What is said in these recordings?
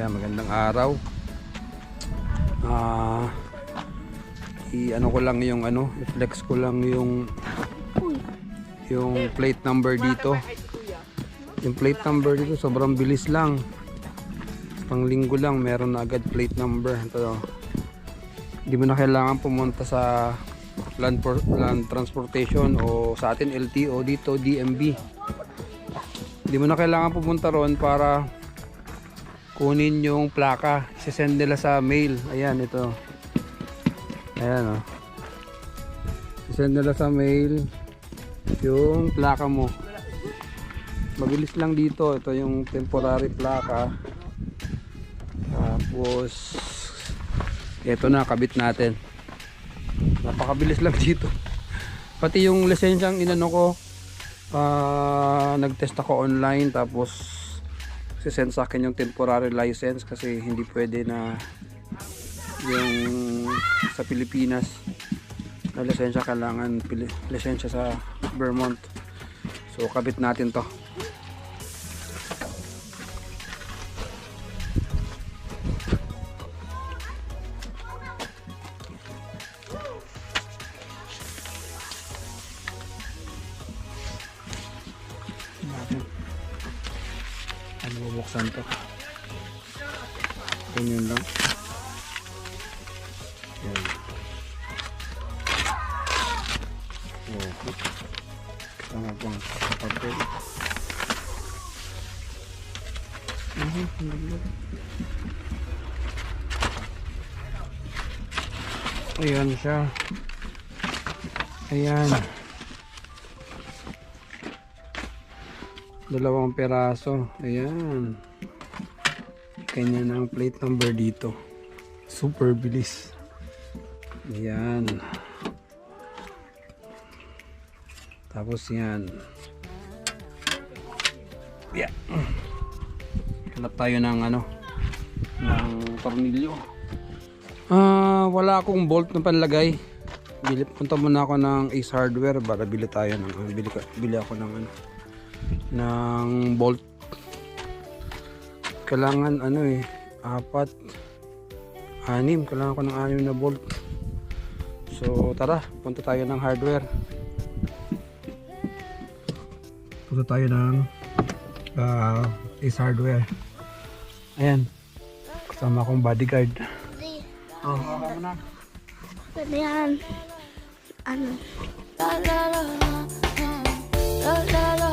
Ayan, magandang araw. I-ano ko lang yung i-flex ko lang yung plate number dito. Yung plate number dito sobrang bilis lang. Pang linggo lang meron na agad plate number. Ito. Hindi mo na kailangan pumunta sa land transportation o sa atin LTO dito DMV. Hindi mo na kailangan pumunta ron para kunin yung plaka. I-send nila sa mail. Ayan, ito. Ayan, oh. I-send nila sa mail yung plaka mo. Mabilis lang dito. Ito yung temporary plaka. Tapos ito na, kabit natin. Napakabilis lang dito. Pati yung lisensyang inano ko, nag-test ako online, tapos sisend sa akin yung temporary license kasi hindi pwede na yung sa Pilipinas na lisensya, kailangan lisensya sa Vermont. So kabit natin to. Bubuksan to. Ganyan lang. Yan. Kasama pang papel. Ayan siya. Ayan. 2 peraso. Ayan. Kanya ng plate number dito. Super bilis. Ayan. Tapos yan. Yeah. Hanap tayo ng ng tornilyo. Wala akong bolt na panlagay. Punta muna ako ng Ace Hardware para bili tayo ng bili ako ng bolt. Kailangan 4, 6, kailangan ko ng 6 na bolt. So tara, punta tayo ng hardware. Punta tayo ng Ace Hardware. Ayan, kasama akong bodyguard. Oh, hawakan mo na. Pwede yan. La la la la la la la.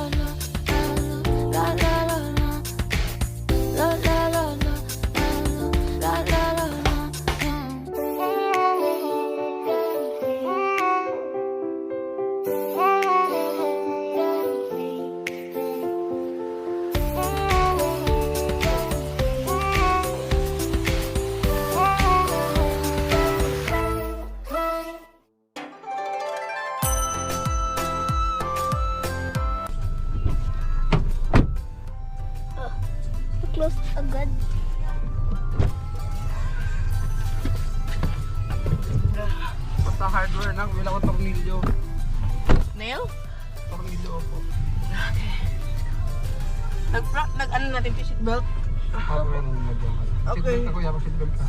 Close agad. Sa hardware lang, wala akong tornilyo. Nail? Tornilyo po. Okay. Nag-ano natin yung seatbelt? Hardware lang nagyan. Okay. Seatbelt ako, yapang seatbelt ka.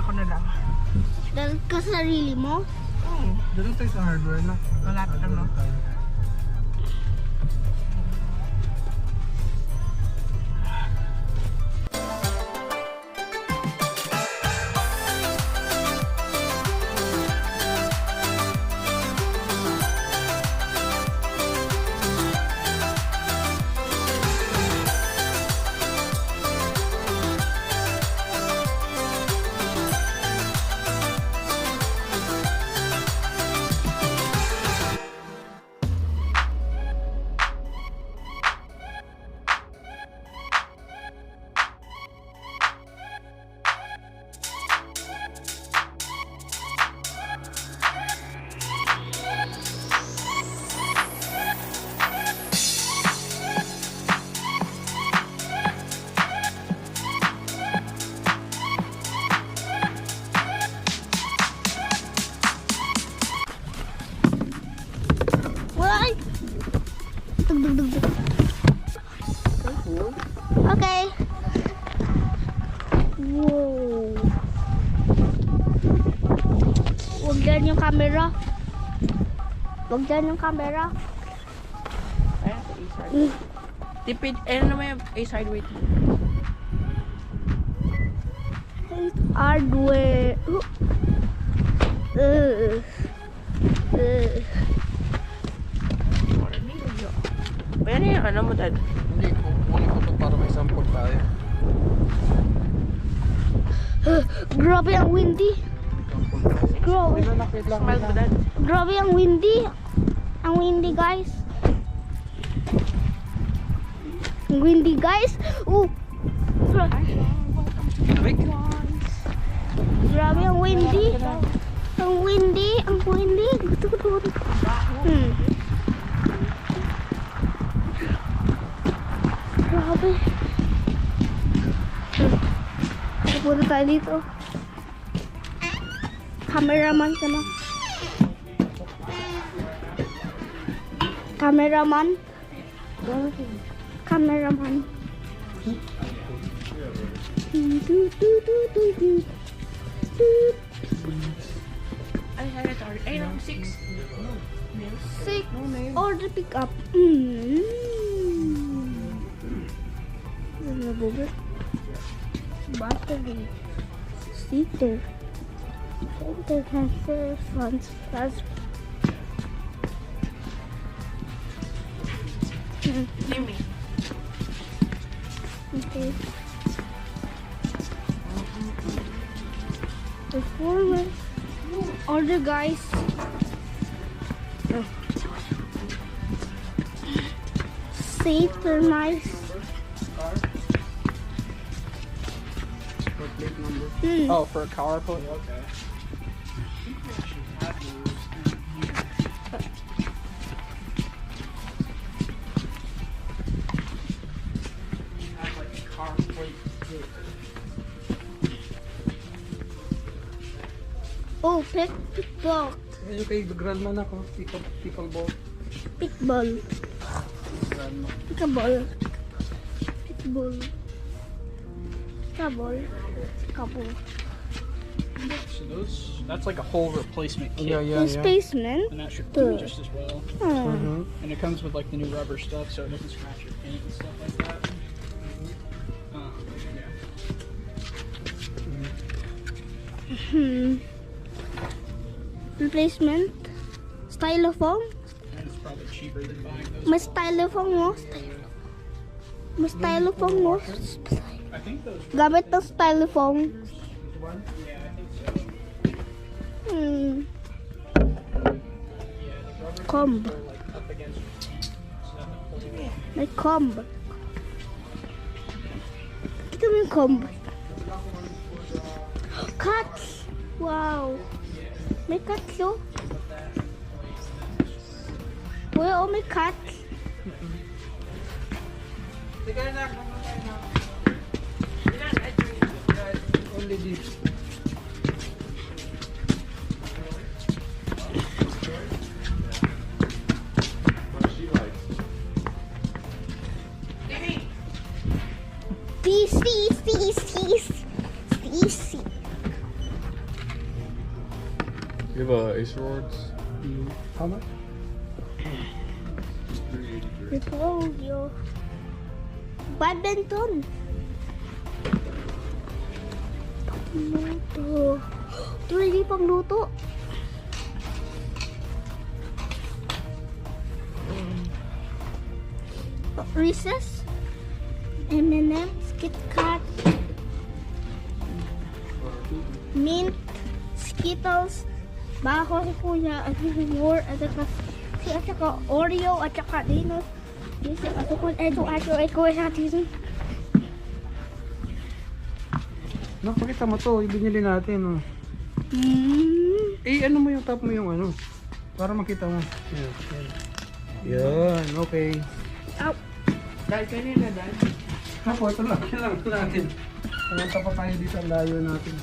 Ako na lang. Dahil ka sarili mo? Doon tayo sa hardware na. Malapit lang, no? Okay. dyan yung camera. Huwag dyan yung camera. Ayan, sa A-side. Tipid, ano naman yung A-side weight? Hardware. Ayan yung ano mo, Dad. Hindi, kukunin ko to para may sample tayo. Grabe ang windy. Grabe. Nilalakit lang. Smile mo, Dad. Grabe ang windy. Ang windy, guys. Ang windy, guys. Grabe ang windy. Ang windy. Ang windy. Grabe. Punta tayo dito. Cameraman ka na. Cameraman. Cameraman. Ay, sorry. Ay, no, 6. Sick. Order pick up. Nabubo. Battery. Seater. Center transfer funds. Jimmy. Okay. Performer. Order, guys. Safer, nice. Plate number. Oh, for a car plate? Okay. Oh, pickball. Yung kay grandma na ko, pickleball. Pickball. Grandma. Pickball. Pickball. Pickball. Pickball. So that's like a whole replacement kit. Yeah. Spaceman. And that should do just as well. Hmm. And it comes with like the new rubber stuff so it doesn't scratch your paint and stuff like that. Yeah. Replacement. Styrofoam. And it's probably cheaper than buying those. May styrofoam mo. May styrofoam mo. I think those. Gamit ng styrofoam. Yeah, I think so. Comb. They're like up against your paint. So that the whole May comb. Kita mo yung comb. Cuts. Wow. May cuts oh. Kuya, oh, may cuts. Only this. DC. You have Acer Awards? How much? Repolyo. Badminton. Luto. Ito hindi pang luto. Reese's. M&M's. Kit Kat. Mint. Skittles. Baho si Kuya. At more. At saka Oreo. At saka Dinos. Yes, ako kung ito sa atin. No, pakita mo to, ibinili natin. Oh. Eh, ano mo yung top mo yung ano? Para makita mo. Yan, okay. Ow. Dad, kanina, Dad. Hapo, ito lang natin. Pumunta pa tayo dito ang layo natin.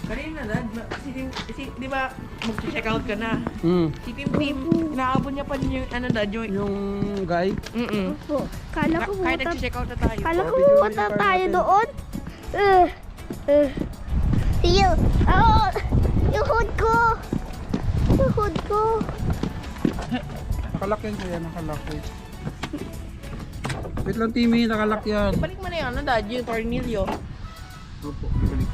Kanina, Dad. Si, di ba, mag-check out ka na. Si Tim, inaabot niya pa din yung, ano, Dad, Yung guy? Opo. Kala ko Kahit pumunta. nag-check out na tayo. Kala ko pumunta tayo doon. Tiyo. Oh, yung hood ko. Nakalak yan kuya, nakalak. Wait lang Timmy, nakalak yan. Balik mo na yung ano, dad, yung tornilyo. Opo, balik.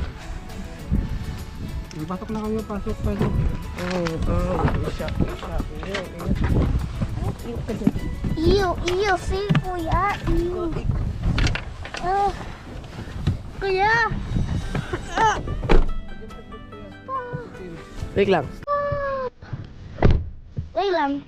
Pasok na kami, pasok. Ew, see, kuya. Ew. Kuya. Wait lang. Wait lang.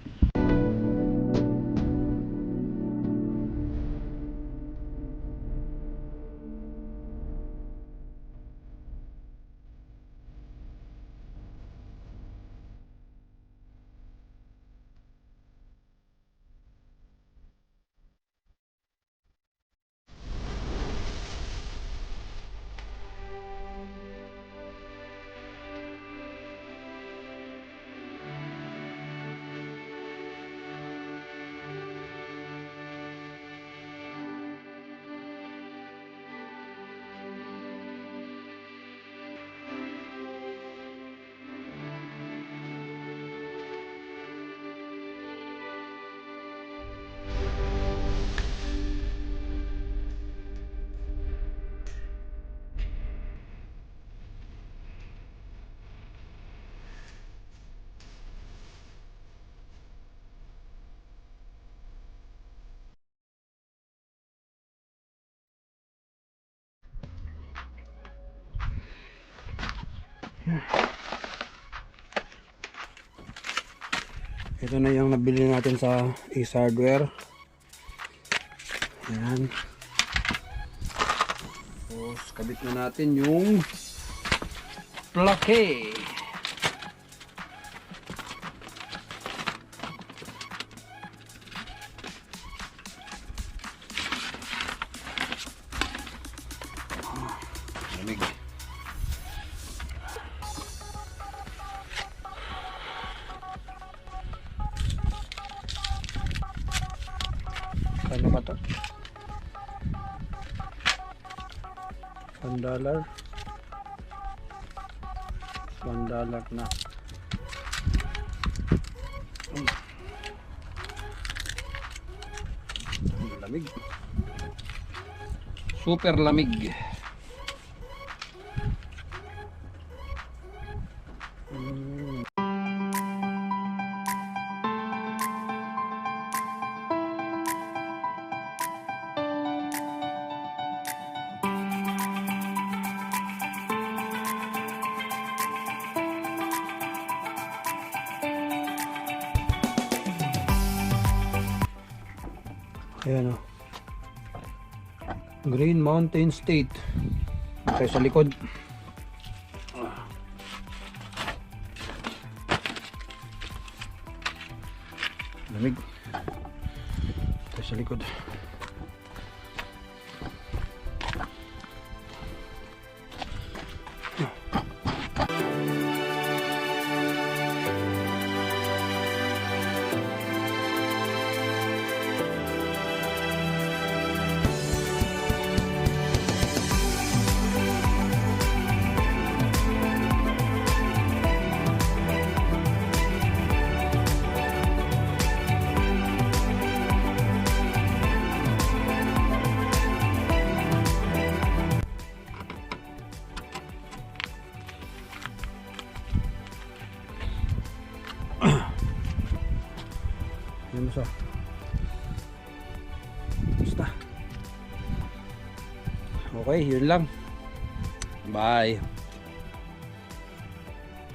Ito na yung nabili natin sa Ace Hardware. Ayan. Tapos kabit na natin yung plake. Lamig. Ano ba to? $1. $1 na. Lamig. Super lamig. Ayan o. Green Mountain State. Okay, sa likod. Lamig. Okay, sa likod. Yun siya. Basta. Okay, yun lang. Bye.